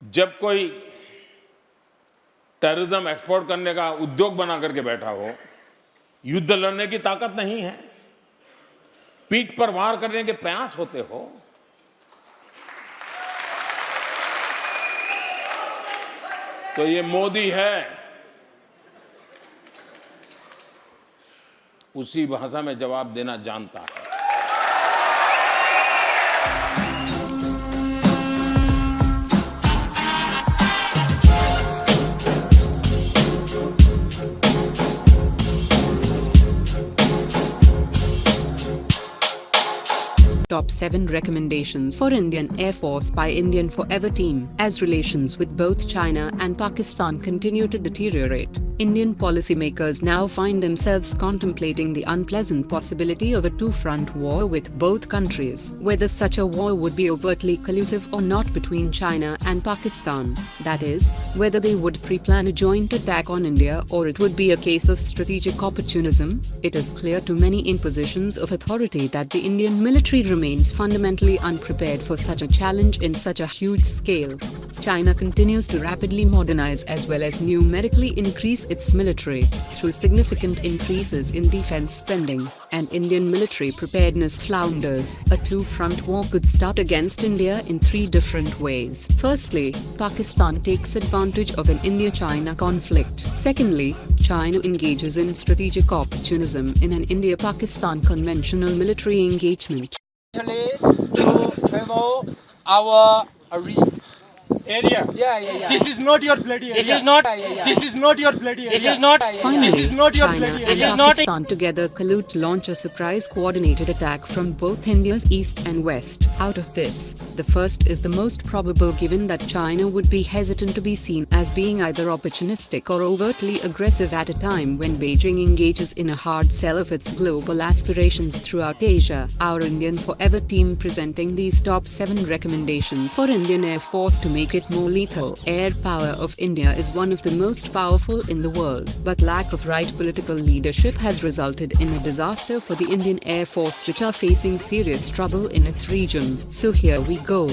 जब कोई terrorism export करने का उद्योग बना करके बैठा हो, युद्ध लड़ने की ताकत नहीं है, पीठ पर वार करने के प्रयास होते हो, तो ये मोदी है। उसी भाषा में जवाब देना जानता है। Top 7 recommendations for Indian Air Force by Indian Forever Team. As relations with both China and Pakistan continue to deteriorate, Indian policymakers now find themselves contemplating the unpleasant possibility of a two-front war with both countries. Whether such a war would be overtly collusive or not between China and Pakistan, that is, whether they would pre-plan a joint attack on India or it would be a case of strategic opportunism, it is clear to many in positions of authority that the Indian military remains fundamentally unprepared for such a challenge in such a huge scale. China continues to rapidly modernize as well as numerically increase its military through significant increases in defense spending, and Indian military preparedness flounders. A two-front war could start against India in three different ways. Firstly, Pakistan takes advantage of an India-China conflict. Secondly, China engages in strategic opportunism in an India-Pakistan conventional military engagement. To travel our area. Yeah. This is not your bloody area. This is not. This is not your bloody area. This is not. Finally, This is not your China bloody and area. Pakistan together collude to launch a surprise coordinated attack from both India's east and west. Out of this, the first is the most probable given that China would be hesitant to be seen as being either opportunistic or overtly aggressive at a time when Beijing engages in a hard sell of its global aspirations throughout Asia. Our Indian Forever Team presenting these top 7 recommendations for Indian Air Force to make it more lethal. Air power of India is one of the most powerful in the world, but lack of right political leadership has resulted in a disaster for the Indian Air Force, which are facing serious trouble in its region. So here we go.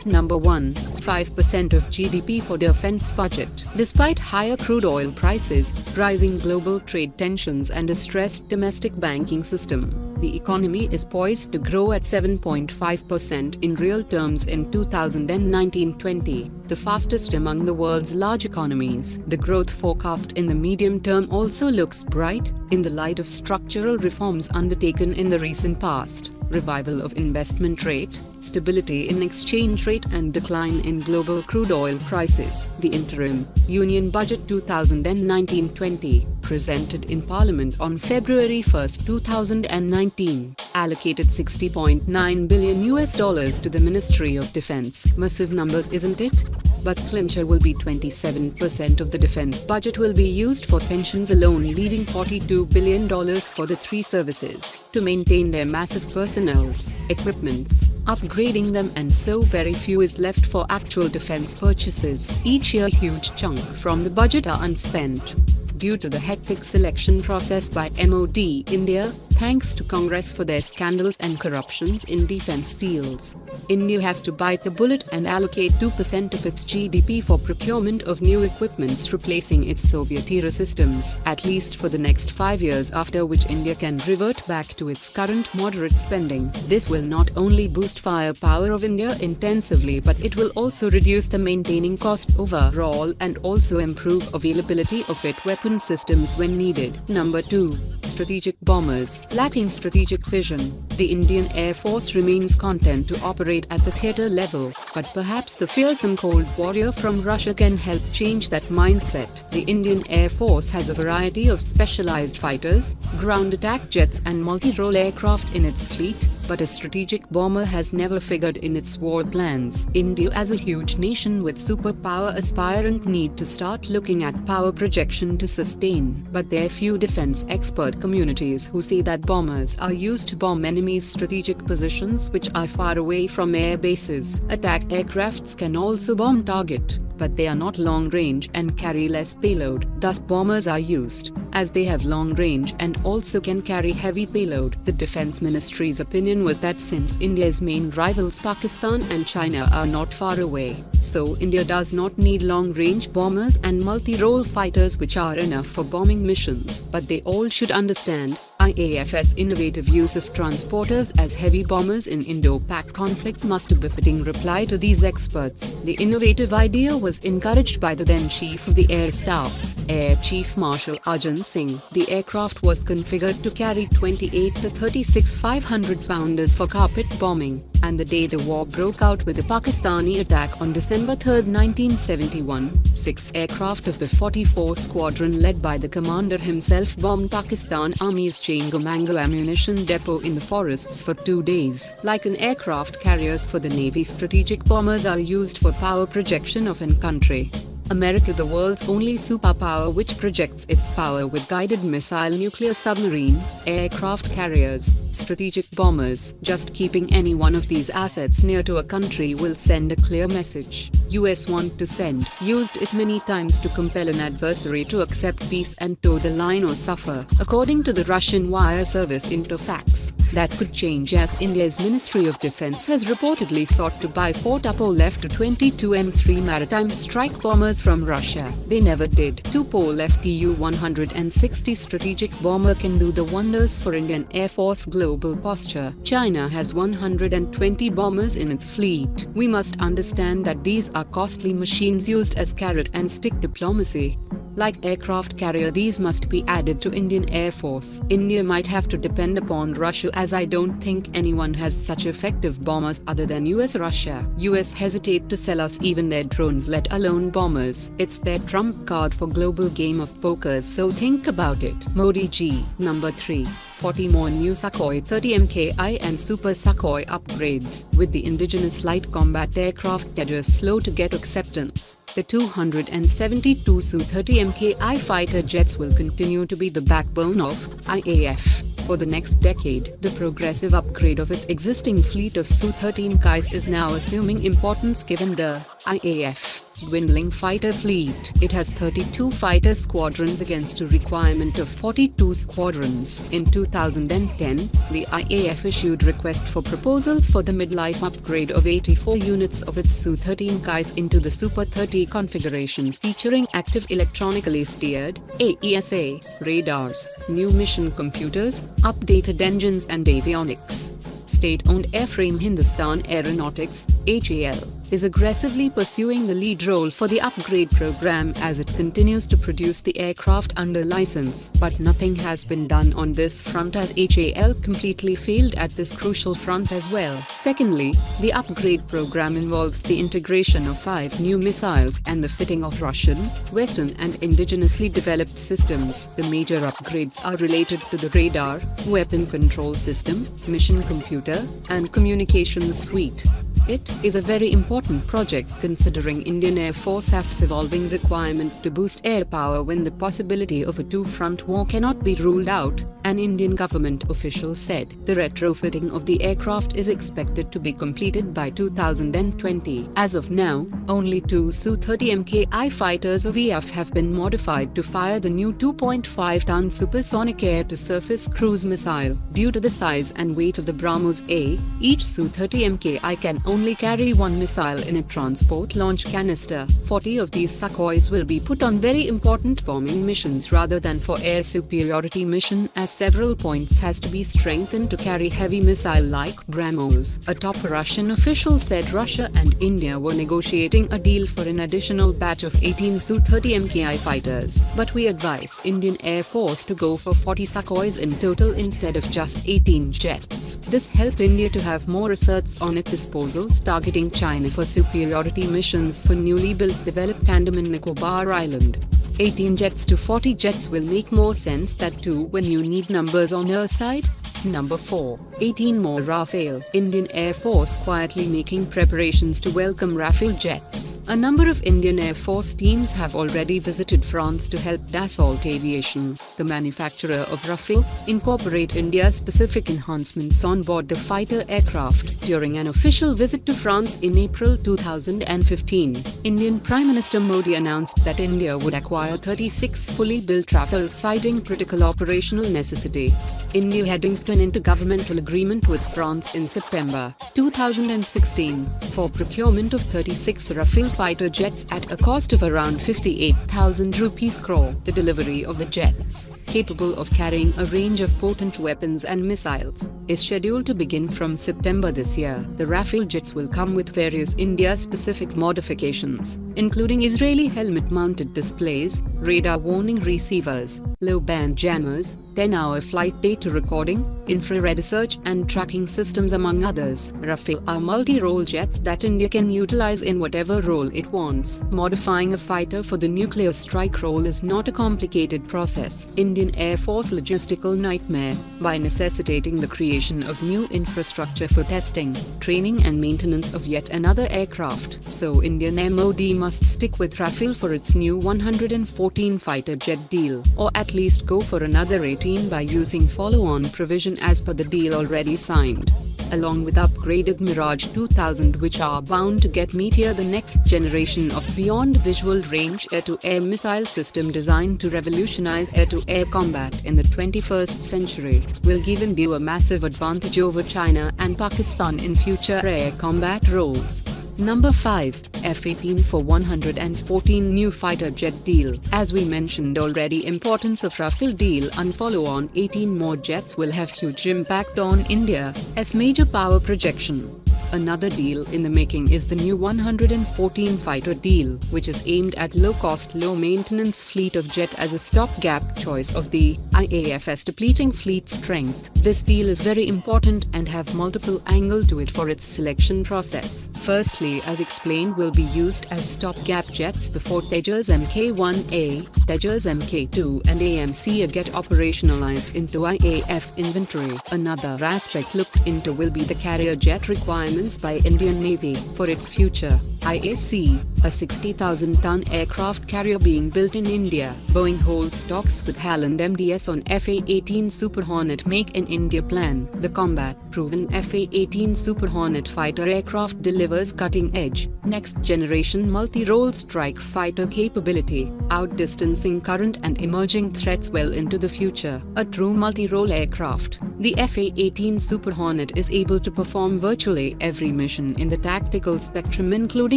Number 1. 5% of GDP for defense budget. Despite higher crude oil prices, rising global trade tensions and a stressed domestic banking system, the economy is poised to grow at 7.5% in real terms in 2019-20, the fastest among the world's large economies. The growth forecast in the medium term also looks bright, in the light of structural reforms undertaken in the recent past, revival of investment rate, stability in exchange rate and decline in global crude oil prices. The interim Union Budget 2019-20, presented in Parliament on February 1, 2019, allocated $60.9 billion to the Ministry of Defense. Massive numbers, isn't it? But clincher will be 27% of the defense budget will be used for pensions alone, leaving $42 billion for the three services to maintain their massive personnels, equipments, upgrading them, and so very few is left for actual defense purchases. Each year huge chunk from the budget are unspent. Due to the hectic selection process by MOD India, thanks to Congress for their scandals and corruptions in defense deals, India has to bite the bullet and allocate 2% of its GDP for procurement of new equipments replacing its Soviet-era systems, at least for the next 5 years, after which India can revert back to its current moderate spending. This will not only boost firepower of India intensively, but it will also reduce the maintaining cost overall and also improve availability of its weapon systems when needed. Number 2. Strategic bombers. Lacking strategic vision, the Indian Air Force remains content to operate at the theater level, but perhaps the fearsome cold warrior from Russia can help change that mindset. The Indian Air Force has a variety of specialized fighters, ground attack jets and multi-role aircraft in its fleet, but a strategic bomber has never figured in its war plans. India as a huge nation with superpower aspirant need to start looking at power projection to sustain, but there are few defense expert communities who say that bombers are used to bomb enemies' strategic positions which are far away from air bases. Attack aircrafts can also bomb target but they are not long range and carry less payload. Thus bombers are used, as they have long range and also can carry heavy payload. The Defense Ministry's opinion was that since India's main rivals Pakistan and China are not far away, so India does not need long-range bombers and multi-role fighters which are enough for bombing missions. But they all should understand IAF's innovative use of transporters as heavy bombers in Indo-Pak conflict must be a befitting reply to these experts. The innovative idea was encouraged by the then Chief of the Air Staff, Air Chief Marshal Arjun Singh. The aircraft was configured to carry 28 to 36 500-pounders for carpet bombing, and the day the war broke out with the Pakistani attack on December 3, 1971, 6 aircraft of the 44 Squadron led by the commander himself bombed Pakistan Army's Changamango ammunition depot in the forests for 2 days. Like an aircraft carriers for the Navy, strategic bombers are used for power projection of an country. America, the world's only superpower which projects its power with guided missile, nuclear submarine, aircraft carriers, strategic bombers. Just keeping any one of these assets near to a country will send a clear message. US want to send. Used it many times to compel an adversary to accept peace and toe the line or suffer. According to the Russian wire service Interfax, that could change as India's Ministry of Defense has reportedly sought to buy 4 Tupolev Tu-22 M3 maritime strike bombers from Russia. They never did. Tupolev Tu-160 strategic bomber can do the wonders for Indian Air Force global posture. China has 120 bombers in its fleet. We must understand that these are costly machines used as carrot and stick diplomacy. Like aircraft carrier, these must be added to Indian Air Force. India might have to depend upon Russia, as I don't think anyone has such effective bombers other than Russia. US hesitate to sell us even their drones, let alone bombers. It's their trump card for global game of poker, so think about it. Modi ji. Number 3. 40 more new Sukhoi 30 Mki and Super Sukhoi upgrades. With the indigenous light combat aircraft Tejas slow to get acceptance, the 272 Su-30 Mki fighter jets will continue to be the backbone of IAF. For the next decade, the progressive upgrade of its existing fleet of Su-30 Mkis is now assuming importance given the IAF dwindling fighter fleet. It has 32 fighter squadrons against a requirement of 42 squadrons. In 2010, the IAF issued request for proposals for the midlife upgrade of 84 units of its Su-30 Mkis into the Super 30 configuration, featuring active electronically steered AESA radars, new mission computers, updated engines and avionics. State-owned airframe Hindustan Aeronautics (HAL) is aggressively pursuing the lead role for the upgrade program as it continues to produce the aircraft under license. But nothing has been done on this front, as HAL completely failed at this crucial front as well. Secondly, the upgrade program involves the integration of 5 new missiles and the fitting of Russian, Western and indigenously developed systems. The major upgrades are related to the radar, weapon control system, mission computer, and communications suite. It is a very important project considering Indian Air Force AF's evolving requirement to boost air power when the possibility of a two-front war cannot be ruled out, an Indian government official said. The retrofitting of the aircraft is expected to be completed by 2020. As of now, only 2 Su-30 Mki fighters of EF have been modified to fire the new 2.5-ton supersonic air-to-surface cruise missile. Due to the size and weight of the BrahMos A, each Su-30 Mki can only carry 1 missile in a transport launch canister. 40 of these Sukhois will be put on very important bombing missions rather than for air superiority mission, as several points has to be strengthened to carry heavy missile like BrahMos. A top Russian official said Russia and India were negotiating a deal for an additional batch of 18 Su-30 Mki fighters, but we advise Indian Air Force to go for 40 Sukhois in total instead of just 18 jets. This helped India to have more asserts on its disposal, targeting China for superiority missions for newly built developed Andaman Nicobar Island. 18 jets to 40 jets will make more sense that too when you need numbers on your side. Number 4. 18 more Rafale. Indian Air Force quietly making preparations to welcome Rafale jets. A number of Indian Air Force teams have already visited France to help Dassault Aviation, the manufacturer of Rafale, incorporate India-specific enhancements on board the fighter aircraft. During an official visit to France in April 2015, Indian Prime Minister Modi announced that India would acquire 36 fully built Rafales, citing critical operational necessity. India had inked an intergovernmental agreement with France in September 2016 for procurement of 36 Rafale fighter jets at a cost of around 58,000 rupees crore. The delivery of the jets, capable of carrying a range of potent weapons and missiles, is scheduled to begin from September this year. The Rafale jets will come with various India-specific modifications, including Israeli helmet-mounted displays, radar warning receivers, low-band jammers, 10-hour flight data recording, infrared search and tracking systems, among others. Rafale are multi-role jets that India can utilize in whatever role it wants. Modifying a fighter for the nuclear strike role is not a complicated process. Indian Air Force logistical nightmare, by necessitating the creation of new infrastructure for testing, training and maintenance of yet another aircraft. So Indian MOD must stick with Rafale for its new 114 fighter jet deal, or at least go for another 18 by using follow-on provision as per the deal already signed, along with upgraded Mirage 2000, which are bound to get Meteor, the next generation of beyond visual range air-to-air missile system designed to revolutionize air-to-air combat in the 21st century, will give India a massive advantage over China and Pakistan in future air combat roles. Number 5. F-18 for 114 new fighter jet deal. As we mentioned already, importance of Rafale deal and follow-on 18 more jets will have huge impact on India's major power projection. Another deal in the making is the new 114 fighter deal, which is aimed at low-cost, low-maintenance fleet of jet as a stopgap choice of the IAF's depleting fleet strength. This deal is very important and have multiple angles to it for its selection process. Firstly, as explained, will be used as stopgap jets before Tejas Mk1A, Tejas Mk2 and AMC get operationalized into IAF inventory. Another aspect looked into will be the carrier jet requirements by Indian Navy for its future IAC, a 60,000-ton aircraft carrier being built in India. Boeing holds talks with HAL and MDS on FA-18 Super Hornet Make in India plan. The combat-proven FA-18 Super Hornet fighter aircraft delivers cutting-edge, next-generation multi-role strike fighter capability, outdistancing current and emerging threats well into the future. A true multi-role aircraft, the FA-18 Super Hornet is able to perform virtually every mission in the tactical spectrum, including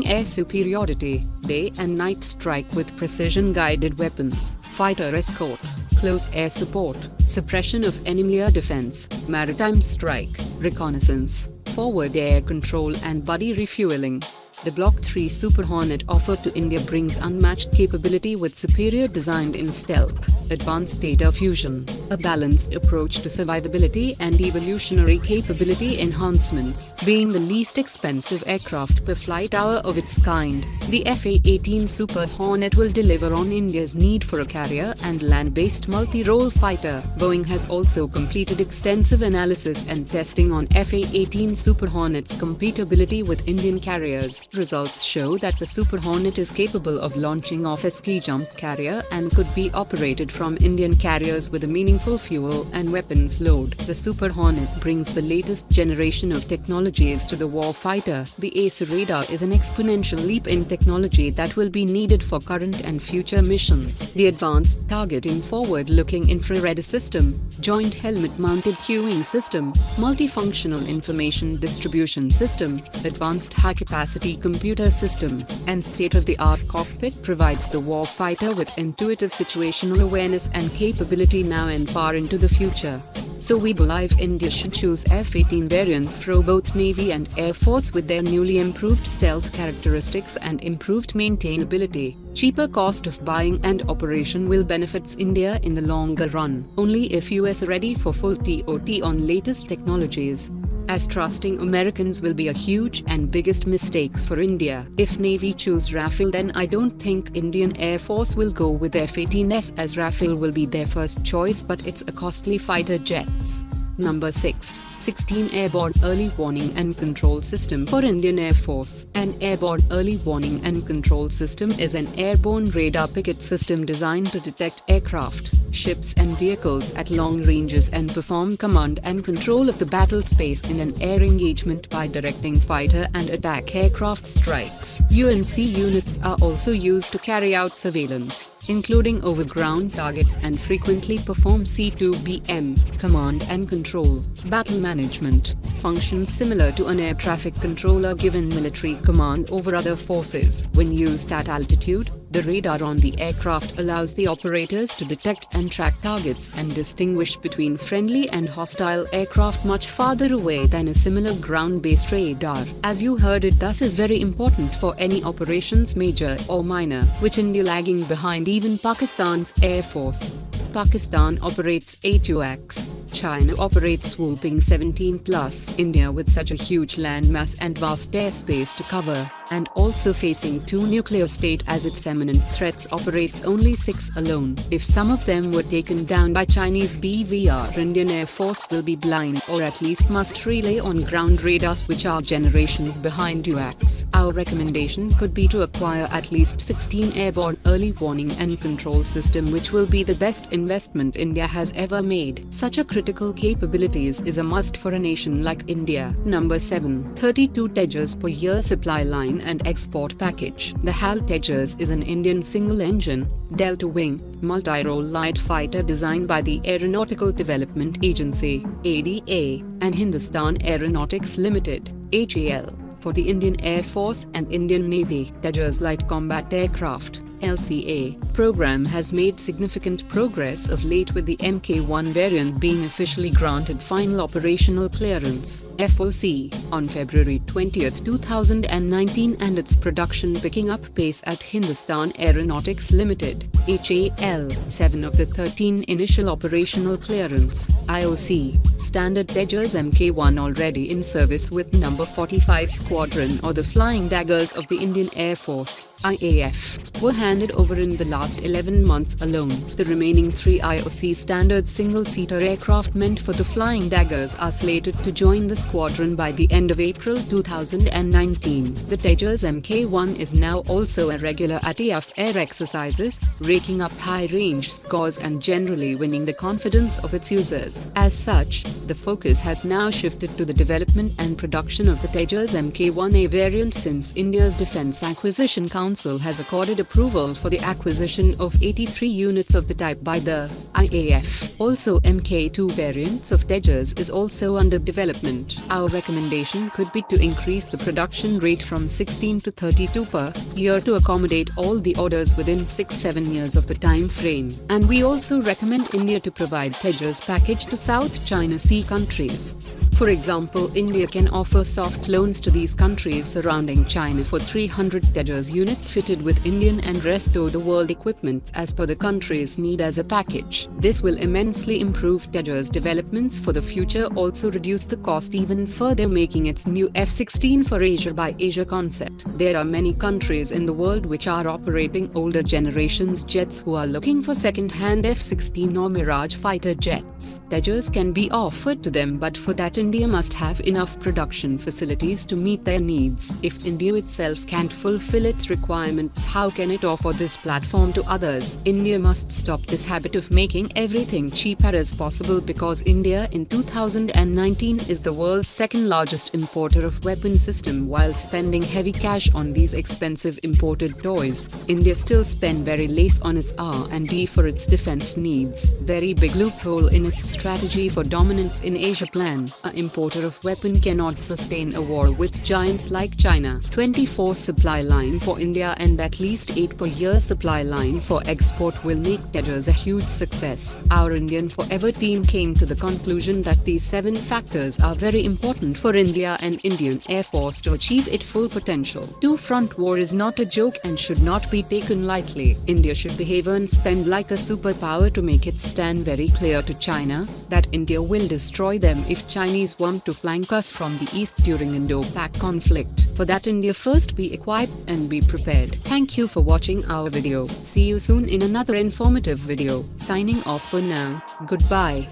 air superiority, day and night strike with precision-guided weapons, fighter escort, close air support, suppression of enemy air defense, maritime strike, reconnaissance, forward air control and buddy refueling. The Block 3 Super Hornet offered to India brings unmatched capability with superior design in stealth, advanced data fusion, a balanced approach to survivability and evolutionary capability enhancements. Being the least expensive aircraft per flight hour of its kind, the FA-18 Super Hornet will deliver on India's need for a carrier and land-based multi-role fighter. Boeing has also completed extensive analysis and testing on FA-18 Super Hornet's compatibility with Indian carriers. Results show that the Super Hornet is capable of launching off a ski jump carrier and could be operated from Indian carriers with a meaningful fuel and weapons load. The Super Hornet brings the latest generation of technologies to the warfighter. The ACE radar is an exponential leap in technology that will be needed for current and future missions. The advanced targeting forward-looking infrared system, joint helmet-mounted queuing system, multifunctional information distribution system, advanced high-capacity computer system, and state-of-the-art cockpit provides the warfighter with intuitive situational awareness and capability now and far into the future. So we believe India should choose F-18 variants for both Navy and Air Force with their newly improved stealth characteristics and improved maintainability. Cheaper cost of buying and operation will benefit India in the longer run, only if US are ready for full TOT on latest technologies, as trusting Americans will be a huge and biggest mistakes for India. If Navy choose Rafale, then I don't think Indian Air Force will go with F-18s, as Rafale will be their first choice, but it's a costly fighter jets. Number 6. 16 Airborne Early Warning and Control System for Indian Air Force. An airborne early warning and control system is an airborne radar picket system designed to detect aircraft, ships and vehicles at long ranges and perform command and control of the battle space in an air engagement by directing fighter and attack aircraft strikes. UNC units are also used to carry out surveillance, including overground targets, and frequently perform C2BM, command and control. Battle management functions similar to an air traffic controller given military command over other forces. When used at altitude, the radar on the aircraft allows the operators to detect and track targets and distinguish between friendly and hostile aircraft much farther away than a similar ground-based radar. As you heard, it thus is very important for any operations, major or minor, which India lagging behind even Pakistan's Air Force. Pakistan operates 8 UACs. China operates swooping 17 plus. India, with such a huge landmass and vast airspace to cover, and also facing 2 nuclear states as its eminent threats, operates only 6 alone. If some of them were taken down by Chinese BVR, Indian Air Force will be blind, or at least must rely on ground radars which are generations behind UACs. Our recommendation could be to acquire at least 16 Airborne Early Warning and Control System, which will be the best investment India has ever made. Such a critical capabilities is a must for a nation like India. Number 7. 32 Tejas per year supply line and export package. The HAL Tejas is an Indian single-engine, delta-wing, multi-role light fighter designed by the Aeronautical Development Agency (ADA) and Hindustan Aeronautics Limited (HAL) for the Indian Air Force and Indian Navy. Tejas Light Combat Aircraft (LCA) program has made significant progress of late, with the Mk1 variant being officially granted final operational clearance (FOC) on February 20, 2019, and its production picking up pace at Hindustan Aeronautics Limited (HAL). 7 of the 13 initial operational clearance (IOC) standard Tejas Mk1 already in service with number 45 Squadron, or the Flying Daggers of the Indian Air Force (IAF), were handed over in the last 11 months alone. The remaining 3 IOC standard single-seater aircraft meant for the Flying Daggers are slated to join the squadron by the end of April 2019. The Tejas Mk1 is now also a regular at IAF air exercises, raking up high-range scores and generally winning the confidence of its users. As such, the focus has now shifted to the development and production of the Tejas Mk1A variant, since India's Defence Acquisition Council has accorded approval for the acquisition of 83 units of the type by the IAF. Also, Mk2 variants of Tejas is also under development. Our recommendation could be to increase the production rate from 16 to 32 per year to accommodate all the orders within 6-7 years of the time frame. And we also recommend India to provide Tejas package to South China Sea countries. For example, India can offer soft loans to these countries surrounding China for 300 Tejas units fitted with Indian and rest of the world equipment as per the country's need as a package. This will immensely improve Tejas developments for the future, also reduce the cost even further, making its new F-16 for Asia by Asia concept. There are many countries in the world which are operating older generations jets who are looking for second-hand F-16 or Mirage fighter jets. Tejas can be offered to them, but for that India must have enough production facilities to meet their needs. If India itself can't fulfill its requirements, how can it offer this platform to others? India must stop this habit of making everything cheaper as possible, because India in 2019 is the world's second largest importer of weapon system while spending heavy cash on these expensive imported toys. India still spend very less on its R&D for its defense needs. Very big loophole in its strategy for dominance in Asia plan. An importer of weapon cannot sustain a war with giants like China. 24 supply line for India and at least 8 per year supply line for export will make Tejas a huge success. Our Indian Forever team came to the conclusion that these 7 factors are very important for India and Indian Air Force to achieve its full potential. Two-front war is not a joke and should not be taken lightly. India should behave and spend like a superpower to make it stand very clear to China that India will destroy them if Chinese want to flank us from the east during Indo-Pak conflict. For that, India first be equipped and be prepared. Thank you for watching our video. See you soon in another informative video. Signing off for now. Goodbye.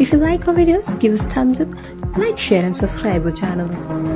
If you like our videos, give us thumbs up, like, share and subscribe our channel.